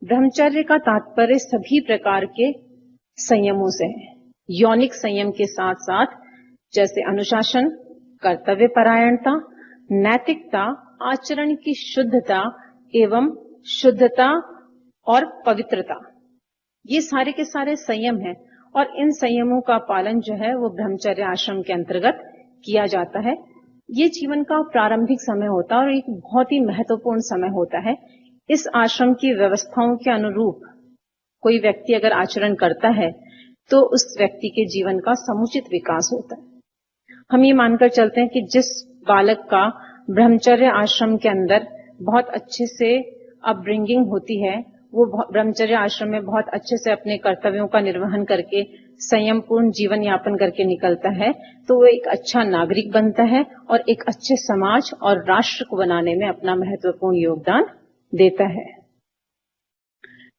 ब्रह्मचर्य का तात्पर्य सभी प्रकार के संयमों से है। यौनिक संयम के साथ साथ जैसे अनुशासन, कर्तव्य परायणता, नैतिकता, आचरण की शुद्धता एवं शुद्धता और पवित्रता, ये सारे के सारे संयम हैं और इन संयमों का पालन जो है वो ब्रह्मचर्य आश्रम के अंतर्गत किया जाता है। ये जीवन का प्रारंभिक समय होता है और एक बहुत ही महत्वपूर्ण समय होता है। इस आश्रम की व्यवस्थाओं के अनुरूप कोई व्यक्ति अगर आचरण करता है तो उस व्यक्ति के जीवन का समुचित विकास होता है। हम ये मानकर चलते हैं कि जिस बालक का ब्रह्मचर्य आश्रम के अंदर बहुत अच्छे से अपब्रिंगिंग होती है, वो ब्रह्मचर्य आश्रम में बहुत अच्छे से अपने कर्तव्यों का निर्वहन करके संयमपूर्ण जीवन यापन करके निकलता है, तो वो एक अच्छा नागरिक बनता है और एक अच्छे समाज और राष्ट्र को बनाने में अपना महत्वपूर्ण योगदान देता है।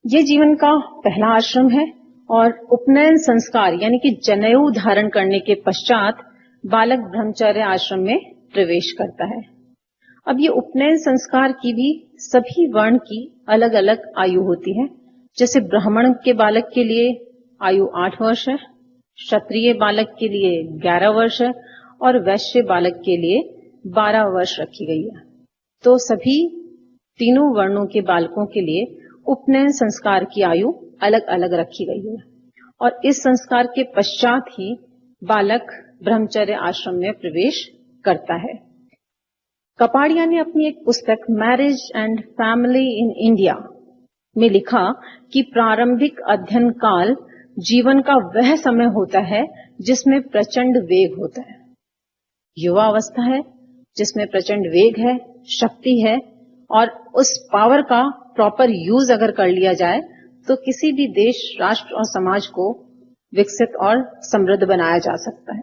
ये जीवन का पहला आश्रम है और उपनयन संस्कार यानी कि जनेऊ धारण करने के पश्चात बालक ब्रह्मचर्य आश्रम में प्रवेश करता है। अब ये उपनयन संस्कार की भी सभी वर्ण की अलग अलग आयु होती है। जैसे ब्राह्मण के बालक के लिए आयु 8 वर्ष है, क्षत्रिय बालक के लिए 11 वर्ष है और वैश्य बालक के लिए 12 वर्ष रखी गई है। तो सभी तीनों वर्णों के बालकों के लिए उपनयन संस्कार की आयु अलग अलग रखी गई है और इस संस्कार के पश्चात ही बालक ब्रह्मचर्य आश्रम में प्रवेश करता है। कपाड़िया ने अपनी एक पुस्तक marriage and family in India में लिखा कि प्रारंभिक अध्ययन काल जीवन का वह समय होता है जिसमें प्रचंड वेग होता है। युवा अवस्था है जिसमें प्रचंड वेग है, शक्ति है और उस पावर का प्रॉपर यूज अगर कर लिया जाए तो किसी भी देश, राष्ट्र और समाज को विकसित और समृद्ध बनाया जा सकता है।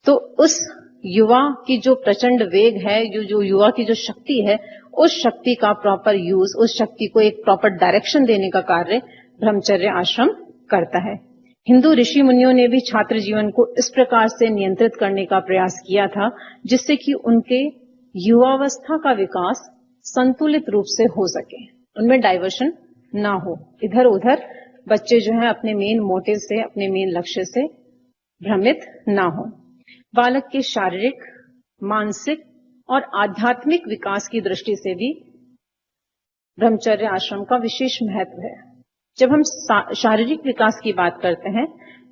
तो उस युवा की जो प्रचंड वेग है, जो युवा की जो शक्ति है, उस शक्ति का प्रॉपर यूज, उस शक्ति को एक प्रॉपर डायरेक्शन देने का कार्य ब्रह्मचर्य आश्रम करता है। हिंदू ऋषि मुनियों ने भी छात्र जीवन को इस प्रकार से नियंत्रित करने का प्रयास किया था जिससे कि उनके युवावस्था का विकास संतुलित रूप से हो सके, उनमें डाइवर्शन ना हो, इधर उधर बच्चे जो है अपने मेन मोटिव से, अपने मेन लक्ष्य से भ्रमित ना हो। बालक के शारीरिक, मानसिक और आध्यात्मिक विकास की दृष्टि से भी ब्रह्मचर्य आश्रम का विशेष महत्व है। जब हम शारीरिक विकास की बात करते हैं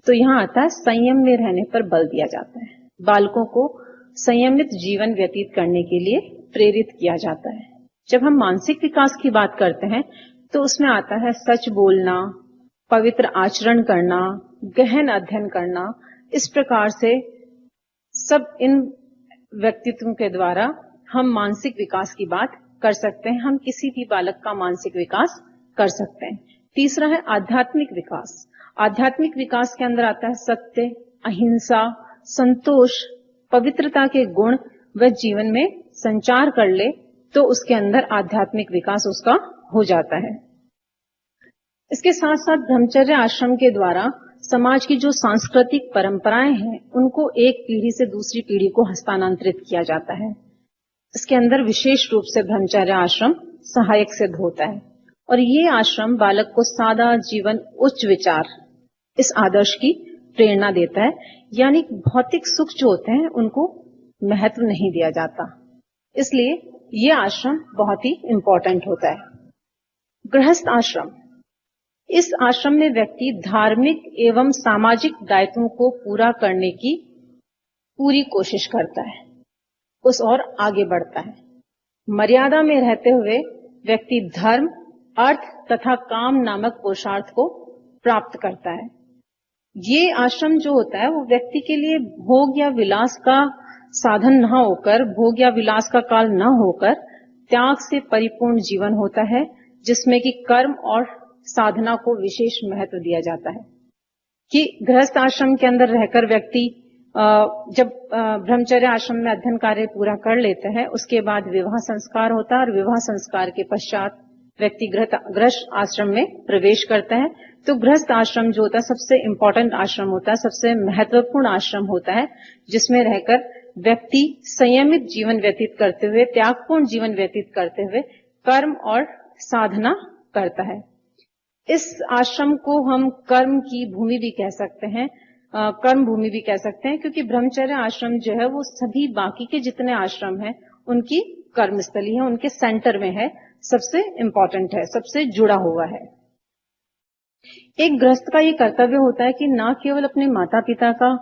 तो यहाँ आता है संयम में रहने पर बल दिया जाता है। बालकों को संयमित जीवन व्यतीत करने के लिए प्रेरित किया जाता है। जब हम मानसिक विकास की बात करते हैं तो उसमें आता है सच बोलना, पवित्र आचरण करना, गहन अध्ययन करना। इस प्रकार से सब इन व्यक्तित्वों के द्वारा हम मानसिक विकास की बात कर सकते हैं। हम किसी भी बालक का मानसिक विकास कर सकते हैं। तीसरा है आध्यात्मिक विकास। आध्यात्मिक विकास के अंदर आता है सत्य, अहिंसा, संतोष, पवित्रता के गुण वह जीवन में संचार कर ले तो उसके अंदर आध्यात्मिक विकास उसका हो जाता है। इसके साथ साथ ब्रह्मचर्य आश्रम के द्वारा समाज की जो सांस्कृतिक परंपराएं हैं उनको एक पीढ़ी से दूसरी पीढ़ी को हस्तांतरित किया जाता है। इसके अंदर विशेष रूप से ब्रह्मचर्य आश्रम सहायक सिद्ध होता है और ये आश्रम बालक को सादा जीवन, उच्च विचार, इस आदर्श की प्रेरणा देता है। यानी भौतिक सुख जो होते हैं उनको महत्व नहीं दिया जाता, इसलिए ये आश्रम बहुत ही इंपॉर्टेंट होता है। गृहस्थ आश्रम, इस आश्रम में व्यक्ति धार्मिक एवं सामाजिक दायित्वों को पूरा करने की पूरी कोशिश करता है, उस और आगे बढ़ता है। मर्यादा में रहते हुए व्यक्ति धर्म, अर्थ तथा काम नामक पुरुषार्थ को प्राप्त करता है। ये आश्रम जो होता है वो व्यक्ति के लिए भोग या विलास का साधन न होकर, भोग या विलास का काल न होकर त्याग से परिपूर्ण जीवन होता है जिसमें कि कर्म और साधना को विशेष महत्व दिया जाता है। कि गृहस्थ आश्रम के अंदर रहकर व्यक्ति जब ब्रह्मचर्य आश्रम में अध्ययन कार्य पूरा कर लेता है उसके बाद विवाह संस्कार होता है और विवाह संस्कार के पश्चात व्यक्ति गृहस्थ आश्रम में प्रवेश करता है। तो गृहस्थ आश्रम जो होता है सबसे इंपॉर्टेंट आश्रम होता है, सबसे महत्वपूर्ण आश्रम होता है जिसमें रहकर व्यक्ति संयमित जीवन व्यतीत करते हुए, त्यागपूर्ण जीवन व्यतीत करते हुए कर्म और साधना करता है। इस आश्रम को हम कर्म की भूमि भी कह सकते हैं, कर्म भूमि भी कह सकते हैं, क्योंकि ब्रह्मचर्य आश्रम जो है वो सभी बाकी के जितने आश्रम हैं उनकी कर्मस्थली है, उनके सेंटर में है, सबसे इंपॉर्टेंट है, सबसे जुड़ा हुआ है। एक गृहस्थ का ये कर्तव्य होता है कि न केवल अपने माता पिता का,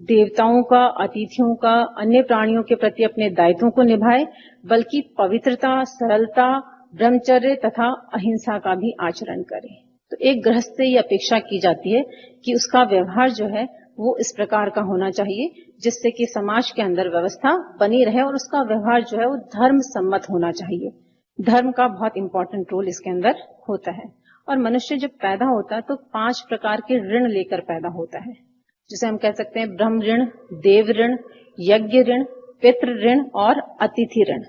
देवताओं का, अतिथियों का, अन्य प्राणियों के प्रति अपने दायित्वों को निभाए, बल्कि पवित्रता, सरलता, ब्रह्मचर्य तथा अहिंसा का भी आचरण करे। तो एक गृहस्थ से ये अपेक्षा की जाती है कि उसका व्यवहार जो है वो इस प्रकार का होना चाहिए जिससे कि समाज के अंदर व्यवस्था बनी रहे, और उसका व्यवहार जो है वो धर्म सम्मत होना चाहिए। धर्म का बहुत इंपॉर्टेंट रोल इसके अंदर होता है। और मनुष्य जब पैदा होता है तो 5 प्रकार के ऋण लेकर पैदा होता है, जिसे हम कह सकते हैं ब्रह्म ऋण, देव ऋण, यज्ञ ऋण, पितृ ऋण और अतिथि ऋण।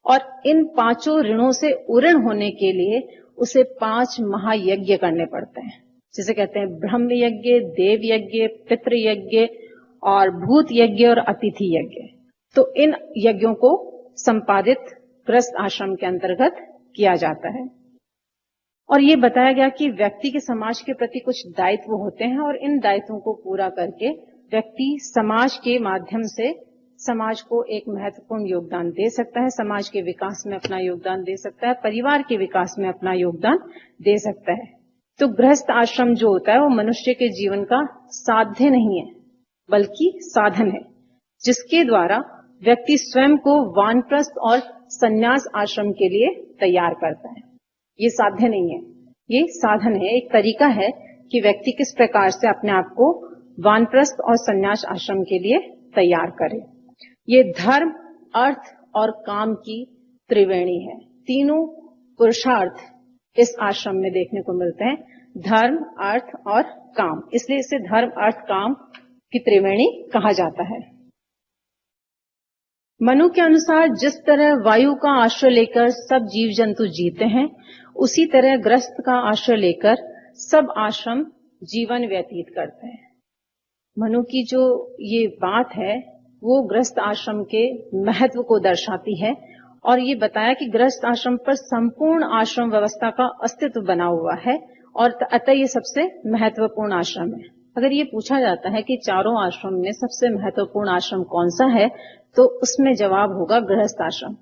और इन 5 ऋणों से उऋण होने के लिए उसे 5 महायज्ञ करने पड़ते हैं, जिसे कहते हैं ब्रह्म यज्ञ, देव यज्ञ, पितृ यज्ञ और भूत यज्ञ और अतिथि यज्ञ। तो इन यज्ञों को संपादित गृहस्थ आश्रम के अंतर्गत किया जाता है। और ये बताया गया कि व्यक्ति के समाज के प्रति कुछ दायित्व होते हैं, और इन दायित्वों को पूरा करके व्यक्ति समाज के माध्यम से समाज को एक महत्वपूर्ण योगदान दे सकता है, समाज के विकास में अपना योगदान दे सकता है, परिवार के विकास में अपना योगदान दे सकता है। तो गृहस्थ आश्रम जो होता है वो मनुष्य के जीवन का साध्य नहीं है, बल्कि साधन है, जिसके द्वारा व्यक्ति स्वयं को वानप्रस्थ और संन्यास आश्रम के लिए तैयार करता है। ये साध्य नहीं है, ये साधन है, एक तरीका है कि व्यक्ति किस प्रकार से अपने आप को वानप्रस्थ और संन्यास आश्रम के लिए तैयार करे। ये धर्म, अर्थ और काम की त्रिवेणी है। तीनों पुरुषार्थ इस आश्रम में देखने को मिलते हैं, धर्म, अर्थ और काम। इसलिए इसे धर्म, अर्थ, काम की त्रिवेणी कहा जाता है। मनु के अनुसार जिस तरह वायु का आश्रय लेकर सब जीव जंतु जीते हैं, उसी तरह गृहस्थ का आश्रय लेकर सब आश्रम जीवन व्यतीत करते हैं। मनु की जो ये बात है वो गृहस्थ आश्रम के महत्व को दर्शाती है, और ये बताया कि गृहस्थ आश्रम पर संपूर्ण आश्रम व्यवस्था का अस्तित्व बना हुआ है, और अतः ये सबसे महत्वपूर्ण आश्रम है। अगर ये पूछा जाता है कि चारों आश्रम में सबसे महत्वपूर्ण आश्रम कौन सा है, तो उसमें जवाब होगा गृहस्थ आश्रम,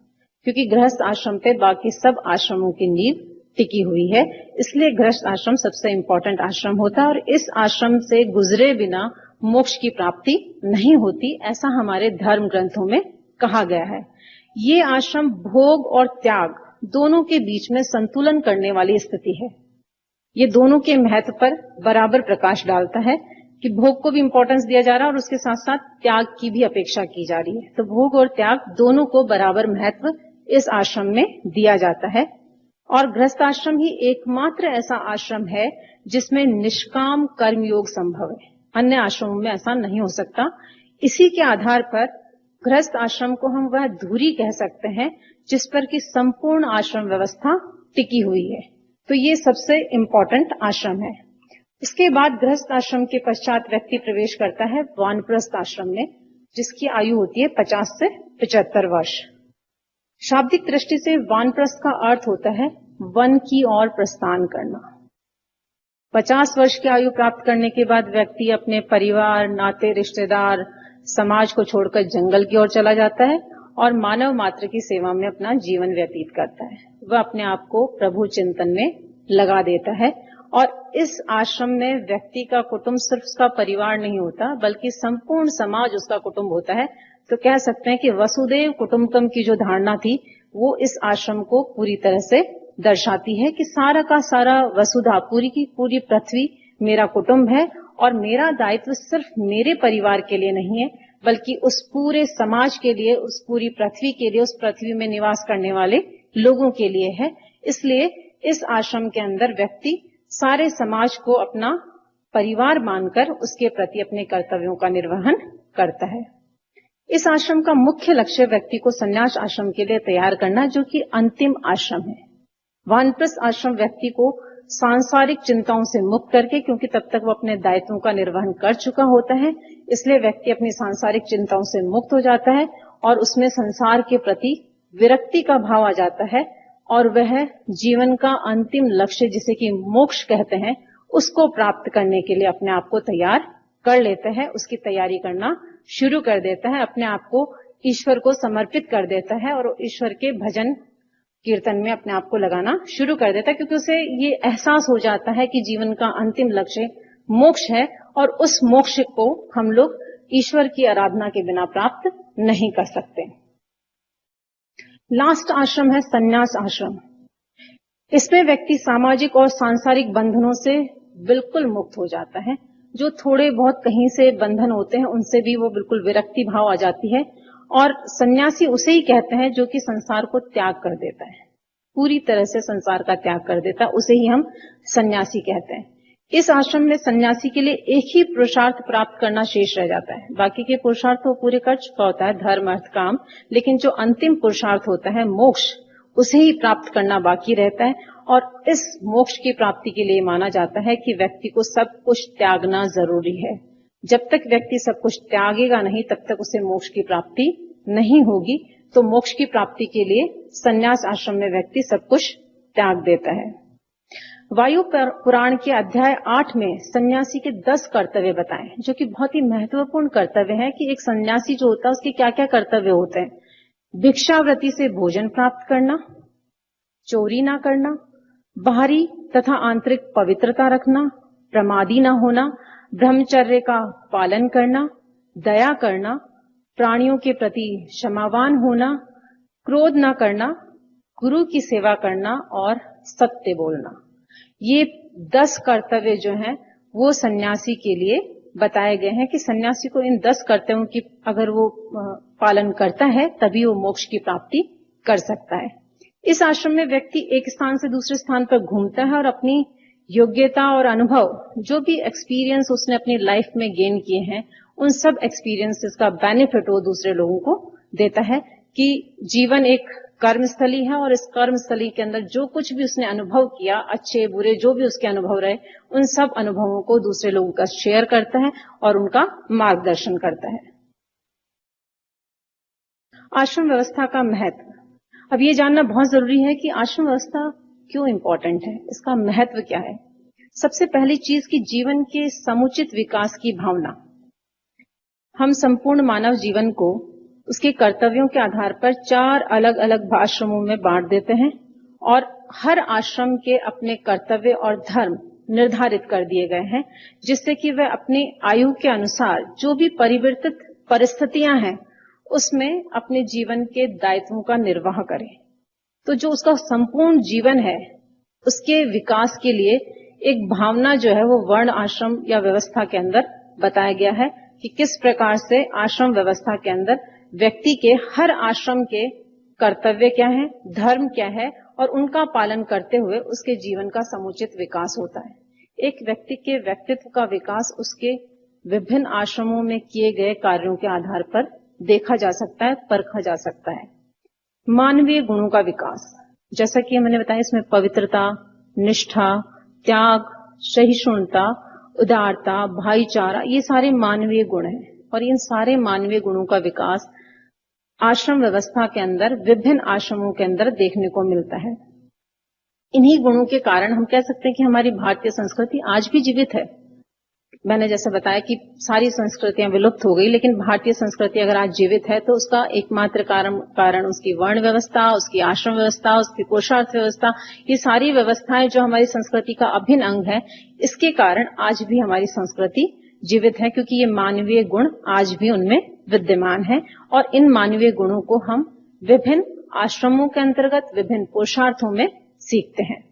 क्योंकि गृहस्थ आश्रम पे बाकी सब आश्रमों की नींव टिकी हुई है। इसलिए गृहस्थ आश्रम सबसे इंपॉर्टेंट आश्रम होता है, और इस आश्रम से गुजरे बिना मोक्ष की प्राप्ति नहीं होती, ऐसा हमारे धर्म ग्रंथों में कहा गया है। ये आश्रम भोग और त्याग दोनों के बीच में संतुलन करने वाली स्थिति है। ये दोनों के महत्व पर बराबर प्रकाश डालता है कि भोग को भी इंपॉर्टेंस दिया जा रहा है और उसके साथ साथ त्याग की भी अपेक्षा की जा रही है। तो भोग और त्याग दोनों को बराबर महत्व इस आश्रम में दिया जाता है। और गृहस्थ आश्रम ही एकमात्र ऐसा आश्रम है जिसमें निष्काम कर्मयोग संभव है। अन्य आश्रमों में ऐसा नहीं हो सकता। इसी के आधार पर गृहस्थ आश्रम को हम वह धुरी कह सकते हैं जिस पर कि संपूर्ण आश्रम व्यवस्था टिकी हुई है। तो ये सबसे इंपॉर्टेंट आश्रम है। इसके बाद गृहस्थ आश्रम के पश्चात व्यक्ति प्रवेश करता है वानप्रस्थ आश्रम में, जिसकी आयु होती है 50 से 75 वर्ष। शाब्दिक दृष्टि से वानप्रस्थ का अर्थ होता है वन की ओर प्रस्थान करना। 50 वर्ष की आयु प्राप्त करने के बाद व्यक्ति अपने परिवार, नाते, रिश्तेदार, समाज को छोड़कर जंगल की ओर चला जाता है और मानव मात्र की सेवा में अपना जीवन व्यतीत करता है। वह अपने आप को प्रभु चिंतन में लगा देता है। और इस आश्रम में व्यक्ति का कुटुंब सिर्फ उसका परिवार नहीं होता, बल्कि संपूर्ण समाज उसका कुटुंब होता है। तो कह सकते हैं कि वसुदेव कुटुंबकम की जो धारणा थी वो इस आश्रम को पूरी तरह से दर्शाती है कि सारा का सारा वसुधा, पूरी की पूरी पृथ्वी मेरा कुटुंब है, और मेरा दायित्व सिर्फ मेरे परिवार के लिए नहीं है, बल्कि उस पूरे समाज के लिए, उस पूरी पृथ्वी के लिए, उस पृथ्वी में निवास करने वाले लोगों के लिए है। इसलिए इस आश्रम के अंदर व्यक्ति सारे समाज को अपना परिवार मानकर उसके प्रति अपने कर्तव्यों का निर्वहन करता है। इस आश्रम का मुख्य लक्ष्य व्यक्ति को संन्यास आश्रम के लिए तैयार करना, जो कि अंतिम आश्रम है। वानप्रस्थ आश्रम व्यक्ति को सांसारिक चिंताओं से मुक्त करके, क्योंकि तब तक वो अपने दायित्वों का निर्वहन कर चुका होता है, इसलिए व्यक्ति अपनी सांसारिक चिंताओं से मुक्त हो जाता है और उसमें संसार के प्रति विरक्ति का भाव आ जाता है और वह जीवन का अंतिम लक्ष्य जिसे कि मोक्ष कहते हैं उसको प्राप्त करने के लिए अपने आप को तैयार कर लेता है, उसकी तैयारी करना शुरू कर देता है, अपने आप को ईश्वर को समर्पित कर देता है और ईश्वर के भजन कीर्तन में अपने आप को लगाना शुरू कर देता है, क्योंकि उसे ये एहसास हो जाता है कि जीवन का अंतिम लक्ष्य मोक्ष है और उस मोक्ष को हम लोग ईश्वर की आराधना के बिना प्राप्त नहीं कर सकते। लास्ट आश्रम है संन्यास आश्रम। इसमें व्यक्ति सामाजिक और सांसारिक बंधनों से बिल्कुल मुक्त हो जाता है। जो थोड़े बहुत कहीं से बंधन होते हैं उनसे भी वो बिल्कुल विरक्ति भाव आ जाती है और सन्यासी उसे ही कहते हैं जो कि संसार को त्याग कर देता है, पूरी तरह से संसार का त्याग कर देता है, उसे ही हम सन्यासी कहते हैं। इस आश्रम में सन्यासी के लिए एक ही पुरुषार्थ प्राप्त करना शेष रह जाता है। बाकी के पुरुषार्थ वो पूरे कर चुका होता है, धर्म अर्थ काम, लेकिन जो अंतिम पुरुषार्थ होता है मोक्ष, उसे ही प्राप्त करना बाकी रहता है। और इस मोक्ष की प्राप्ति के लिए माना जाता है कि व्यक्ति को सब कुछ त्यागना जरूरी है। जब तक व्यक्ति सब कुछ त्यागेगा नहीं तब तक उसे मोक्ष की प्राप्ति नहीं होगी। तो मोक्ष की प्राप्ति के लिए संन्यास आश्रम में व्यक्ति सब कुछ त्याग देता है। वायु पुराण के अध्याय 8 में सन्यासी के 10 कर्तव्य बताएं, जो कि बहुत ही महत्वपूर्ण कर्तव्य है कि एक सन्यासी जो होता है उसके क्या क्या कर्तव्य होते हैं। भिक्षावृत्ति से भोजन प्राप्त करना, चोरी ना करना, बाहरी तथा आंतरिक पवित्रता रखना, प्रमादी ना होना, ब्रह्मचर्य का पालन करना, दया करना, प्राणियों के प्रति क्षमावान होना, क्रोध ना करना, गुरु की सेवा करना और सत्य बोलना। ये 10 कर्तव्य जो हैं वो सन्यासी के लिए बताए गए हैं कि सन्यासी को इन 10 कर्तव्यों की अगर वो पालन करता है तभी वो मोक्ष की प्राप्ति कर सकता है। इस आश्रम में व्यक्ति एक स्थान से दूसरे स्थान पर घूमता है और अपनी योग्यता और अनुभव, जो भी एक्सपीरियंस उसने अपनी लाइफ में गेन किए हैं, उन सब एक्सपीरियंसेस का बेनिफिट वो दूसरे लोगों को देता है कि जीवन एक कर्मस्थली है और इस कर्मस्थली के अंदर जो कुछ भी उसने अनुभव किया, अच्छे बुरे जो भी उसके अनुभव रहे, उन सब अनुभवों को दूसरे लोगों का शेयर करता है और उनका मार्गदर्शन करता है। आश्रम व्यवस्था का महत्व। अब ये जानना बहुत जरूरी है कि आश्रम व्यवस्था क्यों इंपॉर्टेंट है, इसका महत्व क्या है। सबसे पहली चीज कि जीवन के समुचित विकास की भावना। हम संपूर्ण मानव जीवन को उसके कर्तव्यों के आधार पर 4 अलग अलग आश्रमों में बांट देते हैं और हर आश्रम के अपने कर्तव्य और धर्म निर्धारित कर दिए गए हैं, जिससे कि वह अपनी आयु के अनुसार जो भी परिवर्तित परिस्थितियां हैं उसमें अपने जीवन के दायित्वों का निर्वाह करे। तो जो उसका संपूर्ण जीवन है उसके विकास के लिए एक भावना जो है वो वर्ण आश्रम या व्यवस्था के अंदर बताया गया है कि किस प्रकार से आश्रम व्यवस्था के अंदर व्यक्ति के हर आश्रम के कर्तव्य क्या है, धर्म क्या है और उनका पालन करते हुए उसके जीवन का समुचित विकास होता है। एक व्यक्ति के व्यक्तित्व का विकास उसके विभिन्न आश्रमों में किए गए कार्यों के आधार पर देखा जा सकता है, परखा जा सकता है। मानवीय गुणों का विकास, जैसा कि मैंने बताया, इसमें पवित्रता, निष्ठा, त्याग, सहिष्णुता, उदारता, भाईचारा, ये सारे मानवीय गुण हैं और इन सारे मानवीय गुणों का विकास आश्रम व्यवस्था के अंदर विभिन्न आश्रमों के अंदर देखने को मिलता है। इन्हीं गुणों के कारण हम कह सकते हैं कि हमारी भारतीय संस्कृति आज भी जीवित है। मैंने जैसे बताया कि सारी संस्कृतियां विलुप्त हो गई, लेकिन भारतीय संस्कृति अगर आज जीवित है तो उसका एकमात्र कारण उसकी वर्ण व्यवस्था, उसकी आश्रम व्यवस्था, उसकी पुरुषार्थ व्यवस्था, ये सारी व्यवस्थाएं जो हमारी संस्कृति का अभिन्न अंग है, इसके कारण आज भी हमारी संस्कृति जीवित है, क्योंकि ये मानवीय गुण आज भी उनमें विद्यमान है और इन मानवीय गुणों को हम विभिन्न आश्रमों के अंतर्गत विभिन्न पुरुषार्थों में सीखते हैं।